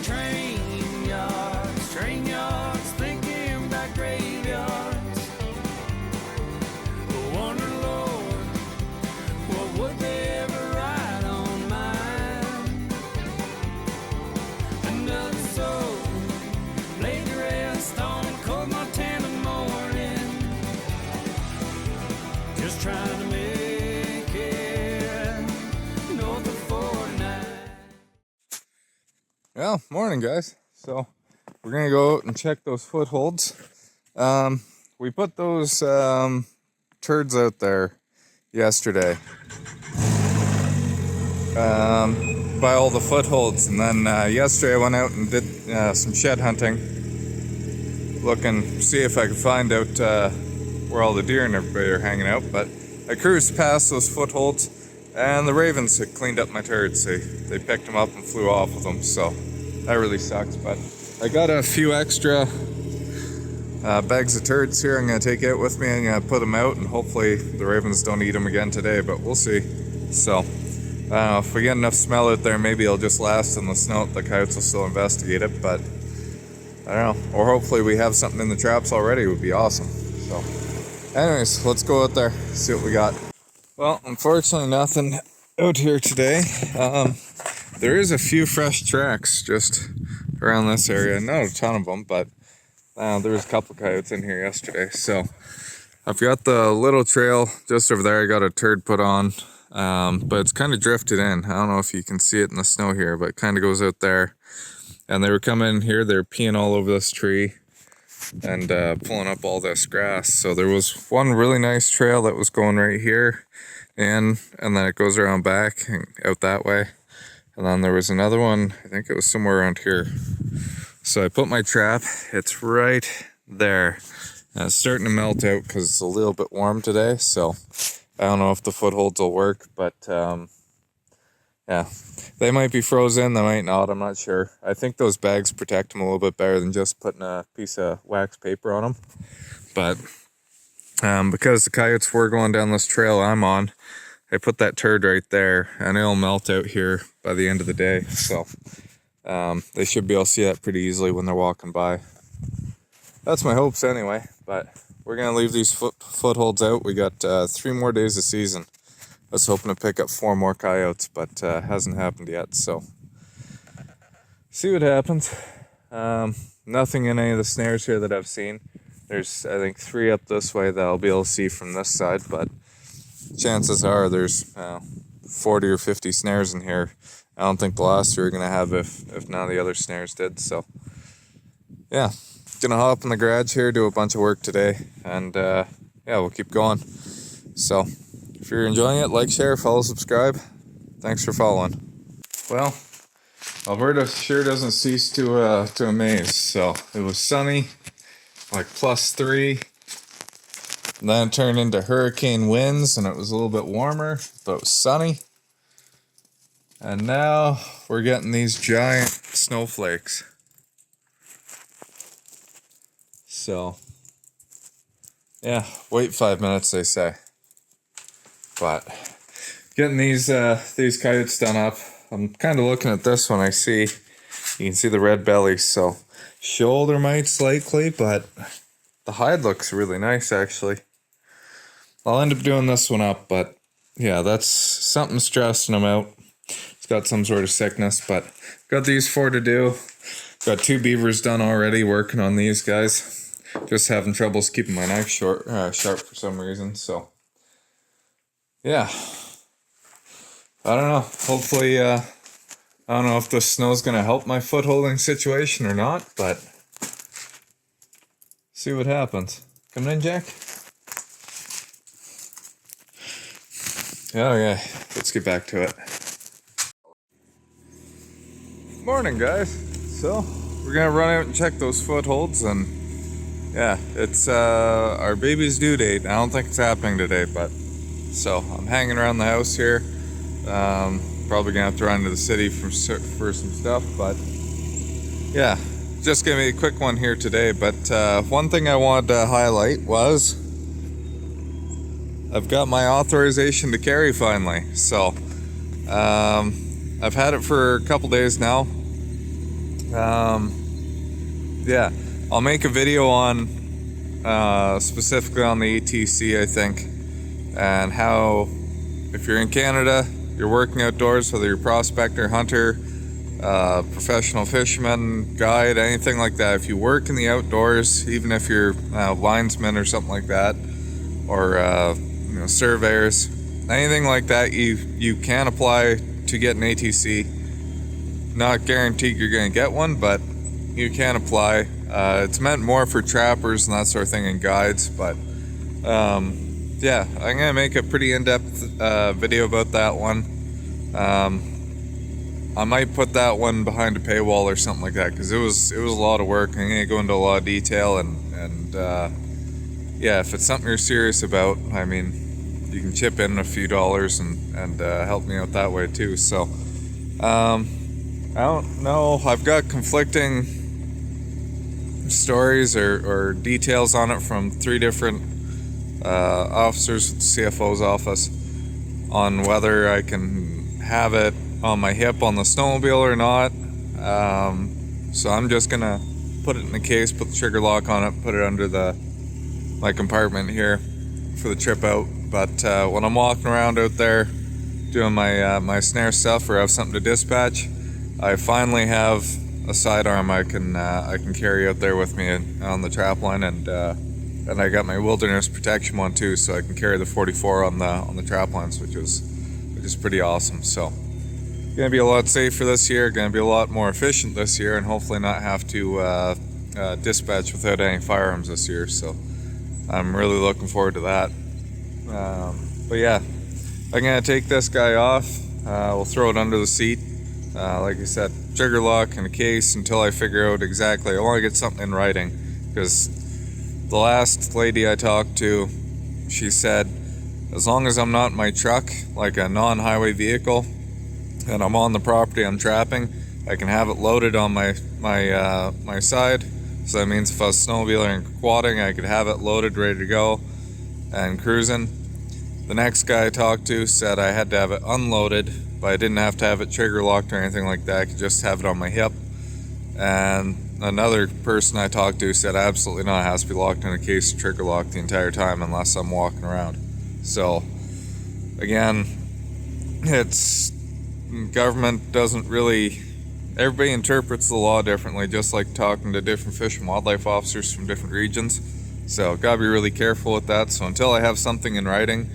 train yards, thinking about graveyards. Wonder, Lord, what would they ever write on mine? Another soul laid to rest on cold Montana morning, just trying to make it north of 49. Well, morning guys. So we're gonna go out and check those footholds. We put those turds out there yesterday by all the footholds, and then yesterday I went out and did some shed hunting, looking see if I could find out where all the deer and everybody are hanging out. But I cruised past those footholds, and the ravens had cleaned up my turds. They picked them up and flew off with them, so that really sucks. But I got a few extra bags of turds here I'm going to take out with me. I'm going to put them out, and hopefully the ravens don't eat them again today, but we'll see. So if we get enough smell out there, maybe it'll just last in the snow. The coyotes will still investigate it, but I don't know. Or hopefully we have something in the traps already. It would be awesome. So anyways, let's go out there, see what we got. Well, unfortunately nothing out here today. There is a few fresh tracks just around this area. Not a ton of them, but there was a couple coyotes in here yesterday. So I've got the little trail just over there. I got a turd put on, but it's kind of drifted in. I don't know if you can see it in the snow here, but it kind of goes out there. And they were coming in here. They were peeing all over this tree and pulling up all this grass. So there was one really nice trail that was going right here, and then it goes around back and out that way. And then there was another one, I think it was somewhere around here. So I put my trap, it's right there. And it's starting to melt out because it's a little bit warm today. So I don't know if the footholds will work, but yeah, they might be frozen, they might not, I'm not sure. I think those bags protect them a little bit better than just putting a piece of wax paper on them. But because the coyotes were going down this trail I'm on, I put that turd right there, and it'll melt out here by the end of the day. So they should be able to see that pretty easily when they're walking by. That's my hopes anyway, but we're going to leave these footholds out. We got 3 more days of season. I was hoping to pick up 4 more coyotes, but hasn't happened yet. So see what happens. Nothing in any of the snares here that I've seen. There's, I think, 3 up this way that I'll be able to see from this side, but chances are there's 40 or 50 snares in here. I don't think the last 2 are going to have if none of the other snares did. So yeah, gonna hop in the garage here, do a bunch of work today, and yeah, we'll keep going. So if you're enjoying it, like, share, follow, subscribe. Thanks for following. Well, Alberta sure doesn't cease to amaze. So it was sunny, like +3. Then it turned into hurricane winds, and it was a little bit warmer, but it was sunny. And now we're getting these giant snowflakes. So yeah, wait 5 minutes, they say. But getting these coyotes done up. I'm kind of looking at this one. I see, you can see the red belly, so shoulder mites likely, but the hide looks really nice actually. I'll end up doing this one up, but yeah, that's something stressing him out. He's got some sort of sickness, but got these 4 to do. Got 2 beavers done already, working on these guys. Just having troubles keeping my knife sharp for some reason, so yeah. I don't know. Hopefully, I don't know if the snow's gonna help my foot holding situation or not, but see what happens. Coming in, Jack? Okay, let's get back to it. Morning, guys. So we're gonna run out and check those footholds, and yeah, it's our baby's due date. I don't think it's happening today, but so I'm hanging around the house here. Probably gonna have to run to the city for some stuff, but yeah, just gonna be a quick one here today. But one thing I wanted to highlight was I've got my authorization to carry finally. So I've had it for a couple days now, Yeah, I'll make a video on specifically on the ATC, I think, and how if you're in Canada, you're working outdoors, whether you're prospector, hunter, professional fisherman, guide, anything like that. If you work in the outdoors, even if you're linesman or something like that, or surveyors, anything like that, you can apply to get an ATC. Not guaranteed you're going to get one, but you can apply. It's meant more for trappers and that sort of thing and guides, but yeah, I'm going to make a pretty in-depth video about that one. I might put that one behind a paywall or something like that, because it was a lot of work. I'm going to go into a lot of detail, and yeah, if it's something you're serious about, I mean, you can chip in a few dollars and help me out that way too. So I don't know, I've got conflicting stories or details on it from 3 different officers at the CFO's office on whether I can have it on my hip on the snowmobile or not. So I'm just gonna put it in the case, put the trigger lock on it, put it under my compartment here for the trip out. But when I'm walking around out there doing my snare stuff, or have something to dispatch, I finally have a sidearm I can carry out there with me on the trap line, and I got my wilderness protection one too, so I can carry the 44 on the trap lines, which is pretty awesome. So gonna be a lot safer this year, gonna be a lot more efficient this year, and hopefully not have to dispatch without any firearms this year. So I'm really looking forward to that. But yeah, I'm gonna take this guy off. We'll throw it under the seat. Like I said, trigger lock in a case until I figure out exactly. I want to get something in writing, because the last lady I talked to, she said, as long as I'm not in my truck, like a non-highway vehicle, and I'm on the property I'm trapping, I can have it loaded on my side. So that means if I was snowmobiling and quadding, I could have it loaded, ready to go, and cruising. The next guy I talked to said I had to have it unloaded, but I didn't have to have it trigger locked or anything like that. I could just have it on my hip. And another person I talked to said absolutely not, it has to be locked in a case, trigger locked the entire time unless I'm walking around. So again, it's government doesn't really, everybody interprets the law differently, just like talking to different fish and wildlife officers from different regions. So gotta be really careful with that. So until I have something in writing,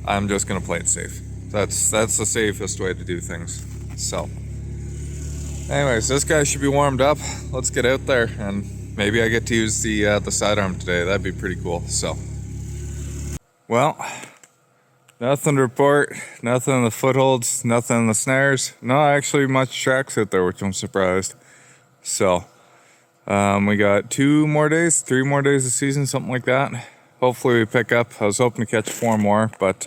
I'm just gonna play it safe. That's the safest way to do things. So anyways, this guy should be warmed up. Let's get out there, and maybe I get to use the sidearm today. That'd be pretty cool. So, well, nothing to report. Nothing in the footholds. Nothing in the snares. No, actually, much tracks out there, which I'm surprised. So, we got 3 more days of season, something like that. Hopefully, we pick up. I was hoping to catch 4 more, but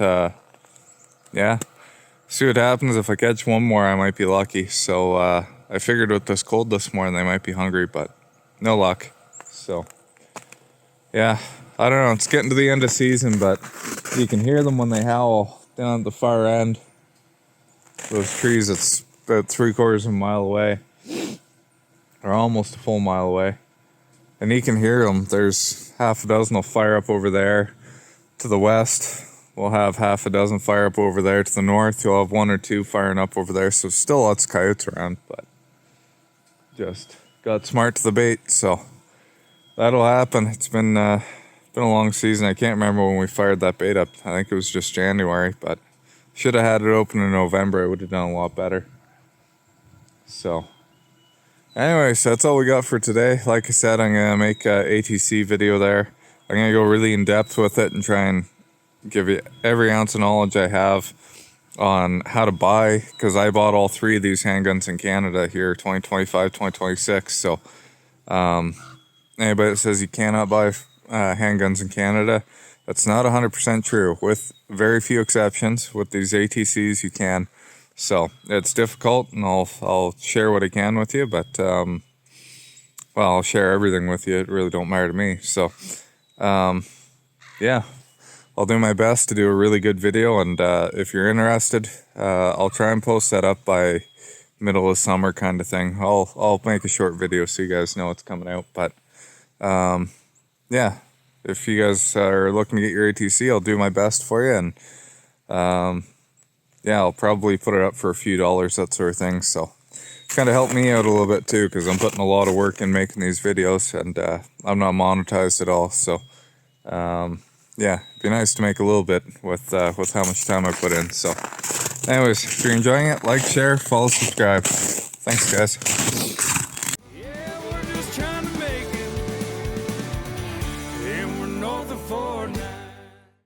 yeah. See what happens. If I catch 1 more, I might be lucky. So I figured with this cold this morning, they might be hungry, but no luck. So yeah, I don't know. It's getting to the end of season, but you can hear them when they howl down at the far end. Those trees, it's about 3/4 of a mile away, or almost a full mile away. And you can hear them. There's half a dozen will fire up over there to the west. We'll have half a dozen fire up over there to the north. You'll have 1 or 2 firing up over there. So still lots of coyotes around, but just got smart to the bait. So that'll happen. It's been a long season. I can't remember when we fired that bait up. I think it was just January, but should have had it open in November. It would have done a lot better. So anyways, that's all we got for today. Like I said, I'm going to make a ATC video there. I'm going to go really in depth with it and try and give you every ounce of knowledge I have on how to buy, because I bought all 3 of these handguns in Canada here, 2025, 2026. So anybody that says you cannot buy handguns in Canada, that's not 100% true. With very few exceptions, with these ATCs, you can. So it's difficult, and I'll share what I can with you, but well, I'll share everything with you. It really don't matter to me. So yeah, I'll do my best to do a really good video, and if you're interested, I'll try and post that up by middle of summer kind of thing. I'll make a short video so you guys know it's coming out. But yeah, if you guys are looking to get your ATC, I'll do my best for you, and yeah, I'll probably put it up for a few dollars, that sort of thing. So kind of help me out a little bit too, because I'm putting a lot of work in making these videos, and I'm not monetized at all. So yeah, it'd be nice to make a little bit with how much time I put in. So anyways, if you're enjoying it, like, share, follow, subscribe. Thanks, guys.